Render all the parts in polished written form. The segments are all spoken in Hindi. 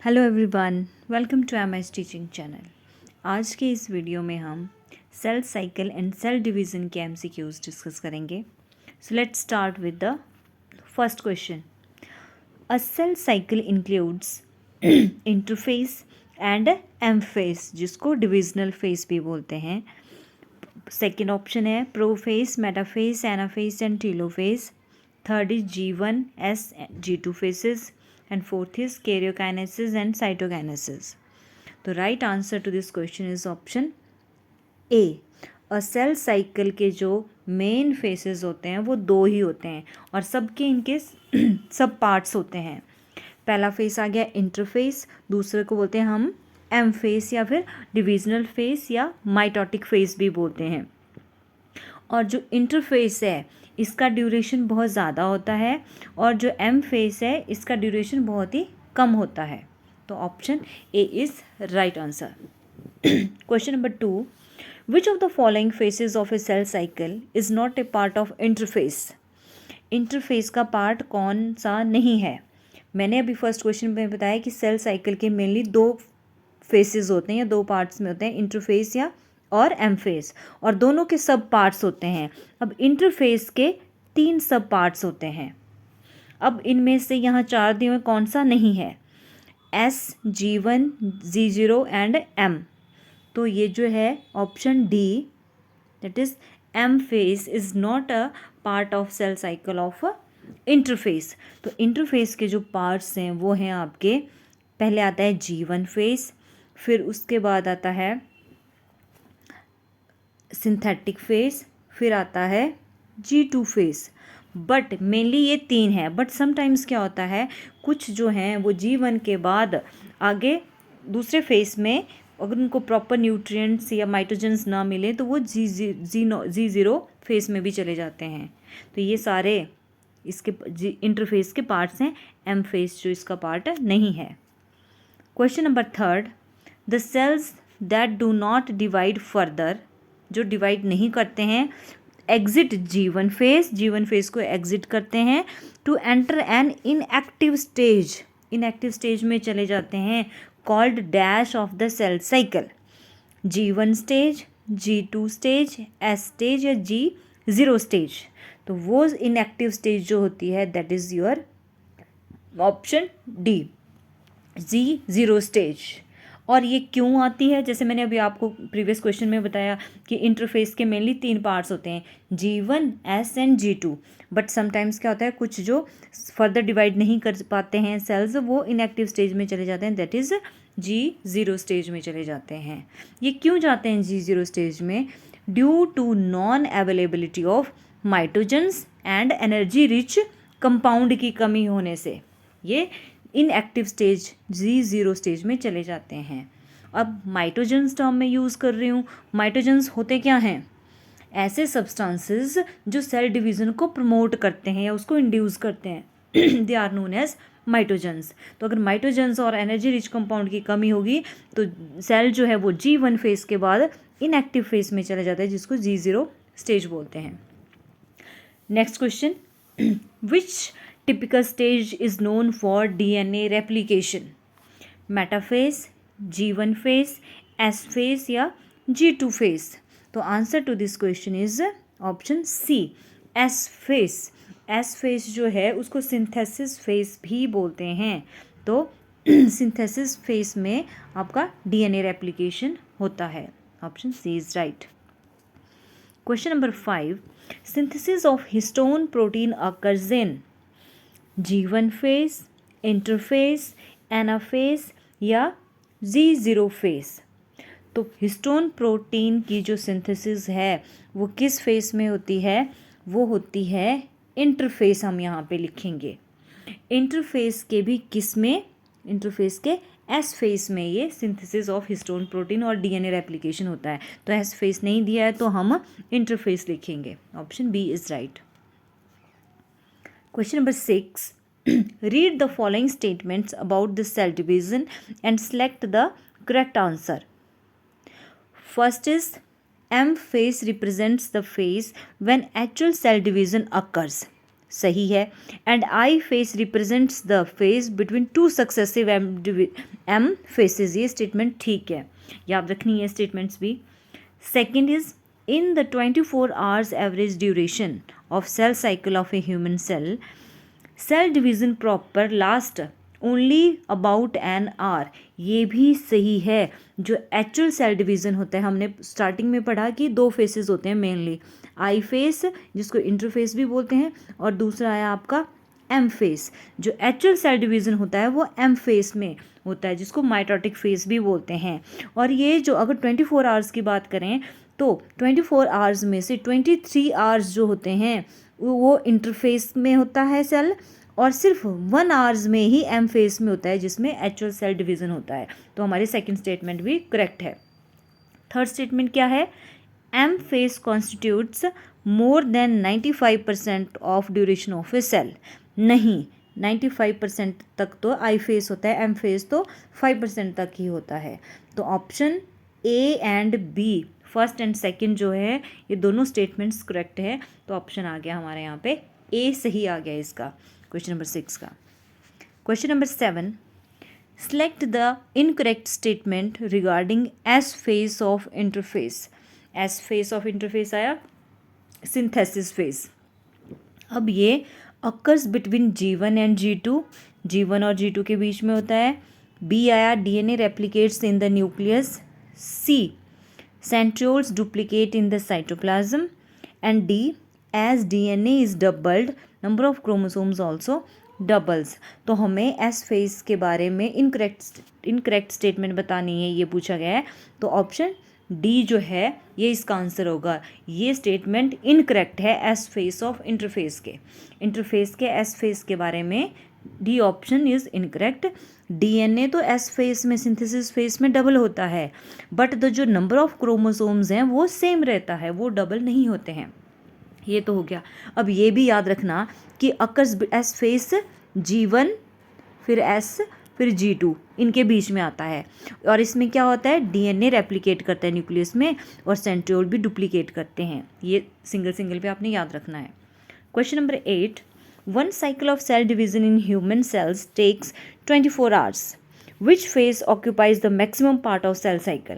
Hello everyone, welcome to MS teaching channel. आज के इस वीडियो में हम cell cycle and cell division के एमसीक्यूज डिस्कस करेंगे। So let's start with the first question. A cell cycle includes interface and M phase, जिसको डिविजनल फेस भी बोलते हैं। सेकेंड ऑप्शन है prophase, metaphase, anaphase and telophase. Third is G1S, G2 phases, and fourth is karyokinesis and cytokinesis. The right answer to this question is option A. A cell cycle के जो मेन फेसेस होते हैं वो दो ही होते हैं और सबके इनके सब पार्ट्स होते हैं। पहला फेस आ गया इंटरफेस, दूसरे को बोलते हैं हम एम फेस या फिर डिविजनल फेस या माइटोटिक फेस भी बोलते हैं। और जो इंटरफेस है इसका ड्यूरेशन बहुत ज़्यादा होता है और जो एम फेस है इसका ड्यूरेशन बहुत ही कम होता है। तो option A is right answer. Question number 2, which of the following phases of a cell cycle is not a part of interphase. Interphase का पार्ट कौन सा नहीं है। मैंने अभी फर्स्ट क्वेश्चन में बताया कि सेल साइकिल के मेनली दो फेसेस होते हैं या दो पार्ट्स में होते हैं, इंटरफेस या और एम फेस, और दोनों के सब पार्ट्स होते हैं। अब इंटरफेस के 3 सब पार्ट्स होते हैं। अब इनमें से यहाँ 4 दिए हुए कौन सा नहीं है, S, G1, G0 and M। तो ये जो है option D, that is M phase is not a part of cell cycle of interphase. तो इंटरफेस के जो पार्ट्स हैं वो हैं आपके, पहले आता है G1 फेस, फिर उसके बाद आता है सिंथेटिक फेस, फिर आता है G2 फेस। बट मेनली ये 3 है, बट समटाइम्स क्या होता है कुछ जो हैं वो G1 के बाद आगे दूसरे फेस में अगर उनको प्रॉपर न्यूट्रिएंट्स या माइटोजेंस ना मिले तो वो G0 फेस में भी चले जाते हैं। तो ये सारे इसके इंटरफेस के पार्ट्स हैं, एम फेस जो इसका पार्ट नहीं है। Question number 3, the cells that do not divide further, जो डिवाइड नहीं करते हैं, exit G1 phase, G1 phase को एग्जिट करते हैं to enter an inactive stage, inactive stage में चले जाते हैं, called dash of the cell cycle. G1 stage, G2 stage, S stage या G0 स्टेज। तो वो इनएक्टिव स्टेज जो होती है that is your option D, G0 stage. और ये क्यों आती है, जैसे मैंने अभी आपको प्रीवियस क्वेश्चन में बताया कि इंटरफेस के मेनली 3 पार्ट्स होते हैं, G1, S and G2। But sometimes क्या होता है कुछ जो फर्दर डिवाइड नहीं कर पाते हैं सेल्स, वो इनएक्टिव स्टेज में चले जाते हैं, दैट इज़ G0 स्टेज में चले जाते हैं। ये क्यों जाते हैं G0 स्टेज में, due to non availability of mitogens and energy rich compound की कमी होने से ये इनएक्टिव स्टेज G0 स्टेज में चले जाते हैं। अब माइटोजेंस टर्म में यूज़ कर रही हूँ। माइटोजेंस होते क्या हैं, ऐसे सब्सटेंसेस जो सेल डिवीज़न को प्रमोट करते हैं या उसको इंड्यूस करते हैं, दे आर नोन एज माइटोजेंस। तो अगर माइटोजेंस और एनर्जी रिच कंपाउंड की कमी होगी तो सेल जो है वो G1 फेस के बाद इनएक्टिव फेस में चला जाता है, जिसको G0 स्टेज बोलते हैं। Next question, which typical stage is known for DNA replication, metaphase, G1 phase, S phase या G2 phase। तो answer to this question is option C, S phase। S phase जो है उसको सिंथेसिस फेस भी बोलते हैं। तो सिंथेसिस फेस में आपका DNA रेप्लिकेशन होता है, option C is right. Question number 5, synthesis of histone protein occurs in G1 phase, interphase, anaphase या G0 फेस। तो हिस्टोन प्रोटीन की जो सिंथेसिस है वो किस फेस में होती है, वो होती है इंटरफेस, हम यहाँ पे लिखेंगे। इंटरफेस के भी किस में, इंटरफेस के एस फेस में ये सिंथेसिस ऑफ हिस्टोन प्रोटीन और DNA रेप्लिकेशन होता है। तो एस फेस नहीं दिया है तो हम इंटरफेस लिखेंगे, option B is right. Question number 6. Read the following statements about the cell division and select the correct answer. First is M phase represents the phase when actual cell division occurs. सही है। And I phase represents the phase between two successive M phases, ये स्टेटमेंट ठीक है, याद रखनी है स्टेटमेंट्स भी। Second is in the 24 hours average duration of cell cycle of a human cell, cell division proper last only about an hour, ये भी सही है। जो एक्चुअल सेल डिवीज़न होता है, हमने स्टार्टिंग में पढ़ा कि दो फेसेस होते हैं मेनली, आई फेस जिसको इंटरफेस भी बोलते हैं, और दूसरा है आपका एम फेस। जो एक्चुअल सेल डिवीज़न होता है वो एम फेस में होता है, जिसको माइटोटिक फेस भी बोलते हैं। और ये जो अगर 24 आवर्स की बात करें तो 24 आवर्स में से 23 आवर्स जो होते हैं वो इंटरफेस में होता है सेल, और सिर्फ 1 आवर्स में ही एम फेस में होता है जिसमें एक्चुअल सेल डिवीज़न होता है। तो हमारी सेकंड स्टेटमेंट भी करेक्ट है। थर्ड स्टेटमेंट क्या है? M phase constitutes more than 95% of duration of a cell. नहीं, 95% तक तो आई फेस होता है, एम फेस तो 5% तक ही होता है। तो option A and B, first and second जो है, ये दोनों स्टेटमेंट्स करेक्ट है। तो ऑप्शन आ गया हमारे यहाँ पे ए सही आ गया इसका, क्वेश्चन नंबर 6 का। Question number 7, select the incorrect statement regarding S phase of interface. S phase of interface आया सिंथेसिस फेस। अब ये occurs between G1 and G2, G1 और G2 के बीच में होता है। बी आया DNA replicates in the nucleus. C centrioles duplicate in the cytoplasm, and D as DNA is doubled number of chromosomes also doubles। तो हमें एस फेस के बारे में इनकरेक्ट स्टेटमेंट बतानी है, ये पूछा गया है। तो ऑप्शन डी जो है ये इसका आंसर होगा। ये स्टेटमेंट इनकरेक्ट है एस फेस ऑफ इंटरफेस के एस फेस के बारे में। D option is incorrect. DNA तो एस फेस में, सिंथेसिस फेस में डबल होता है, बट द जो नंबर ऑफ क्रोमोसोम्स हैं वो सेम रहता है, वो डबल नहीं होते हैं। ये तो हो गया। अब ये भी याद रखना कि अकर्स एस फेस G1 फिर एस फिर G2 इनके बीच में आता है, और इसमें क्या होता है, डीएनए रेप्लिकेट करता है न्यूक्लियस में, और सेंट्रियोल भी डुप्लीकेट करते हैं। ये सिंगल पे आपने याद रखना है। Question number 8, one cycle of cell division in human cells takes 24 hours. Which phase occupies the maximum part of cell cycle?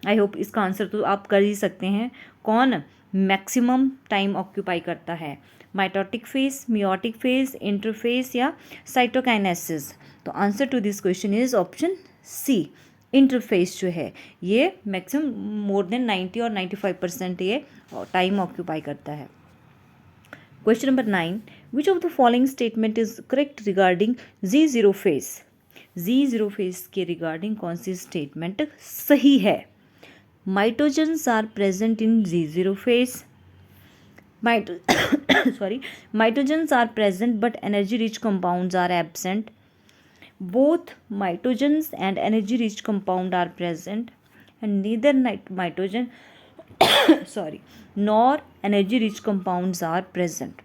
I hope इसका आंसर तो आप कर ही सकते हैं। कौन मैक्सिमम टाइम ऑक्यूपाई करता है? Mitotic phase, meiotic phase, interphase या साइटोकाइनेसिस? तो answer to this question is option C, interphase जो है ये मैक्सिमम मोर देन 90 और 95% ये टाइम ऑक्यूपाई करता है। Question number 9, which of the following statement is correct regarding Z0 phase? Z0 phase के रिगार्डिंग कौन सी स्टेटमेंट सही है? Mitogens are present in Z0 phase. Mitogens are present but energy rich compounds are absent. Both mitogens and energy rich compound are present and neither mitogen nor energy rich compounds are present.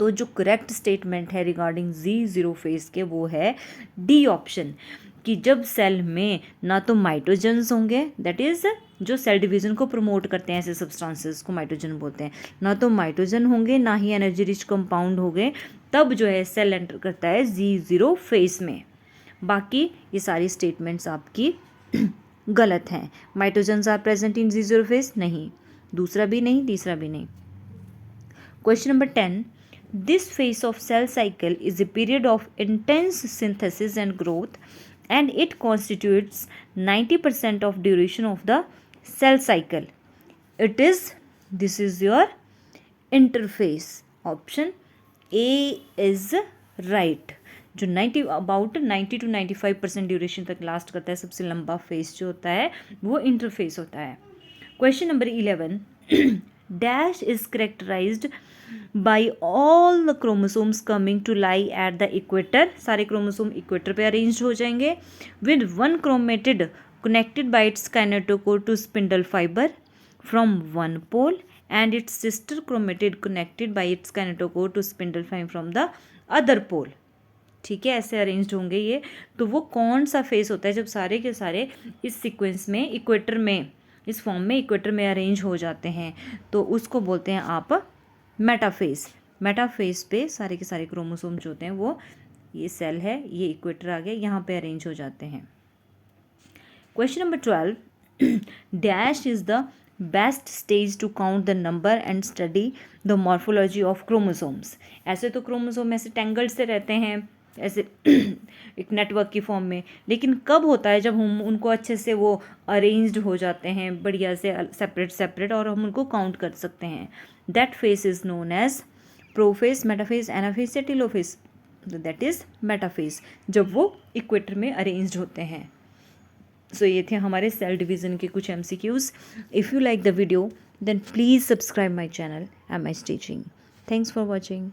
तो जो करेक्ट स्टेटमेंट है रिगार्डिंग Z0 फेस के वो है डी ऑप्शन, कि जब सेल में ना तो माइटोजेंस होंगे, दैट इज़ जो सेल डिवीज़न को प्रमोट करते हैं, ऐसे सब्सटेंसेस को माइटोजन बोलते हैं, ना तो माइटोजन होंगे ना ही एनर्जी रिच कंपाउंड होंगे, तब जो है सेल एंटर करता है Z0 फेस में। बाकी ये सारी स्टेटमेंट्स आपकी गलत हैं। Mitogens are present in Z0 phase नहीं, दूसरा भी नहीं, तीसरा भी नहीं। Question number 10, this phase of cell cycle is a period of intense synthesis and growth and it constitutes 90% of duration of the cell cycle. This is your interphase. Option A is right. जो 90 to 95% ड्यूरेशन तक लास्ट करता है, सबसे लंबा फेस जो होता है वो इंटरफेस होता है। Question number 11, dash is characterized by all the chromosomes coming to lie at the equator. सारे क्रोमोसोम इक्वेटर पे अरेंज हो जाएंगे with one chromatid connected by its kinetochore to spindle fibre from one pole and its sister chromatid connected by its kinetochore to spindle fibre from the other pole. ठीक है, ऐसे अरेंज्ड होंगे ये। तो वो कौन सा फेस होता है जब सारे के सारे इस सीक्वेंस में इक्वेटर में, इस फॉर्म में इक्वेटर में अरेंज हो जाते हैं? तो उसको बोलते हैं आप मेटाफेज। मेटाफेज पे सारे के सारे क्रोमोसोम जो होते हैं वो, ये सेल है, ये इक्वेटर आ गया, यहाँ पे अरेंज हो जाते हैं। Question number 12, dash is the best stage to count the number and study the morphology of chromosomes. ऐसे तो क्रोमोसोम ऐसे टेंगल्ड से रहते हैं ऐसे एक नेटवर्क की फॉर्म में, लेकिन कब होता है जब हम उनको अच्छे से वो अरेंज्ड हो जाते हैं बढ़िया से सेपरेट सेपरेट, और हम उनको काउंट कर सकते हैं। That phase is known as prophase, metaphase, anaphase या टेलोफेज। दैट इज मेटाफेज, जब वो इक्वेटर में अरेंज्ड होते हैं। सो ये थे हमारे सेल डिवीज़न के कुछ MCQs। If you like the video then please subscribe my channel M H teaching. Thanks for watching.